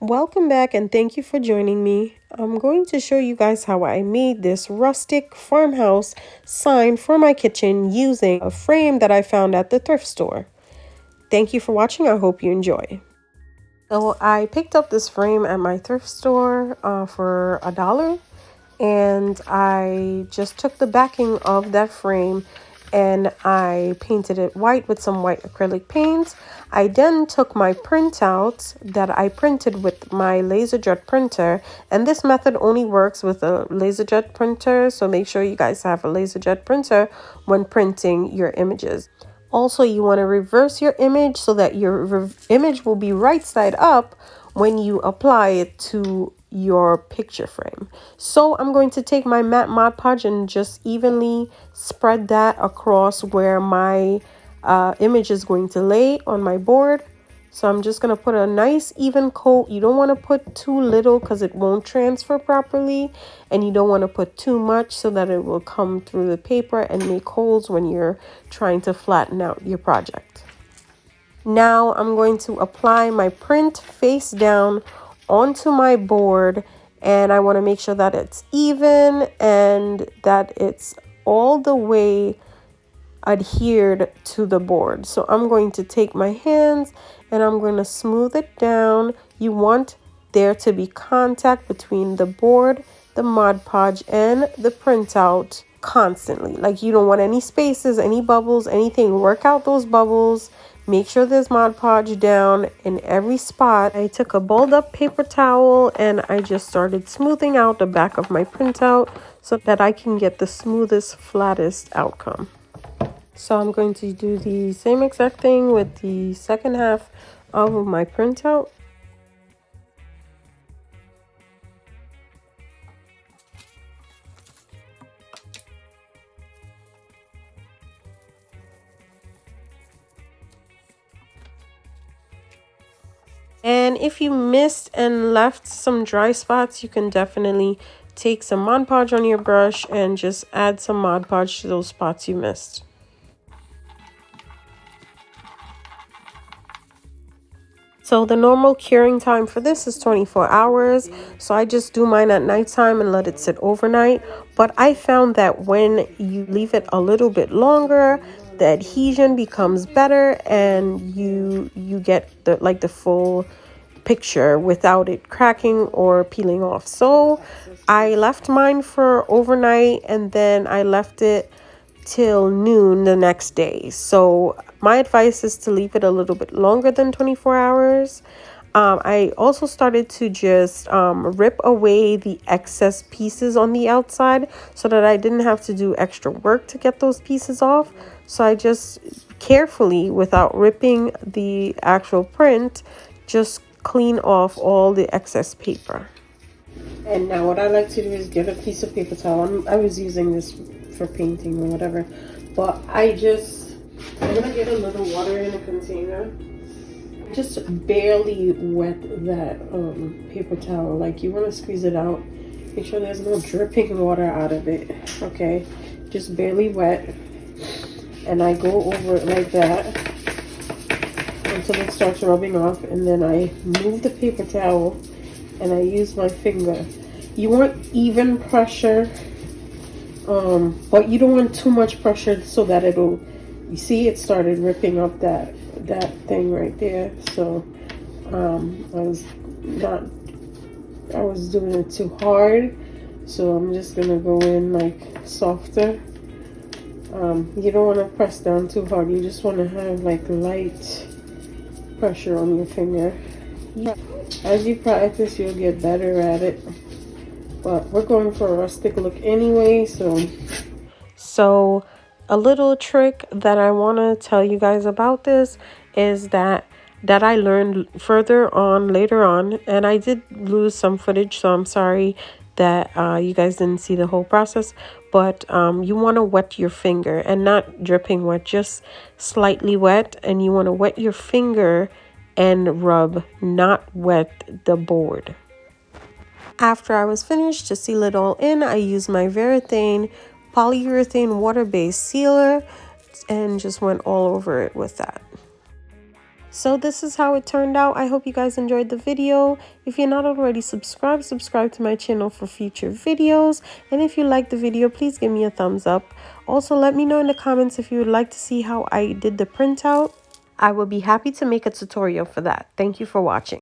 Welcome back and thank you for joining me. I'm going to show you guys how I made this rustic farmhouse sign for my kitchen using a frame that I found at the thrift store. Thank you for watching. I hope you enjoy. So I picked up this frame at my thrift store for $1, and I just took the backing of that frame and I painted it white with some white acrylic paint. I then took my printout that I printed with my LaserJet printer, and this method only works with a LaserJet printer, so make sure you guys have a LaserJet printer when printing your images. Also, you want to reverse your image so that your image will be right side up when you apply it to your picture frame. So I'm going to take my matte Mod Podge and just evenly spread that across where my image is going to lay on my board. So I'm just going to put a nice even coat. You don't want to put too little because it won't transfer properly, and you don't want to put too much so that it will come through the paper and make holes when you're trying to flatten out your project. Now I'm going to apply my print face down onto my board, and I want to make sure that it's even and that it's all the way adhered to the board. So I'm going to take my hands and I'm going to smooth it down. You want there to be contact between the board, the Mod Podge, and the printout constantly. Like, you don't want any spaces, any bubbles, anything. Work out those bubbles. Make sure there's Mod Podge down in every spot. I took a balled up paper towel and I just started smoothing out the back of my printout so that I can get the smoothest, flattest outcome. So I'm going to do the same exact thing with the second half of my printout. And if you missed and left some dry spots, you can definitely take some Mod Podge on your brush and just add some Mod Podge to those spots you missed. So the normal curing time for this is 24 hours. So I just do mine at nighttime and let it sit overnight. But I found that when you leave it a little bit longer, the adhesion becomes better and you get the full picture without it cracking or peeling off. So I left mine for overnight and then I left it till noon the next day. So my advice is to leave it a little bit longer than 24 hours. I also started to just rip away the excess pieces on the outside so that I didn't have to do extra work to get those pieces off. So I just carefully, without ripping the actual print, just clean off all the excess paper. And now what I like to do is get a piece of paper towel. I was using this for painting or whatever, but I'm gonna get a little water in a container. Just barely wet that paper towel. Like, you want to squeeze it out. Make sure there's no dripping water out of it. Okay, just barely wet, and I go over it like that until it starts rubbing off, and then I move the paper towel and I use my finger. You want even pressure, but you don't want too much pressure so that you see it started ripping up that thing right there. So I was doing it too hard, so I'm just gonna go in like softer. You don't want to press down too hard. You just want to have like light pressure on your finger. As you practice, you'll get better at it, but we're going for a rustic look anyway. So a little trick that I want to tell you guys about this is that I learned later on, and I did lose some footage, so I'm sorry that you guys didn't see the whole process. But you want to wet your finger, and not dripping wet, just slightly wet, and you want to wet your finger and rub, not wet the board. After I was finished, to seal it all in, I used my Varathane polyurethane water-based sealer and just went all over it with that. So this is how it turned out. I hope you guys enjoyed the video. If you're not already subscribed, subscribe to my channel for future videos. And if you liked the video, please give me a thumbs up. Also, let me know in the comments if you would like to see how I did the printout. I will be happy to make a tutorial for that. Thank you for watching.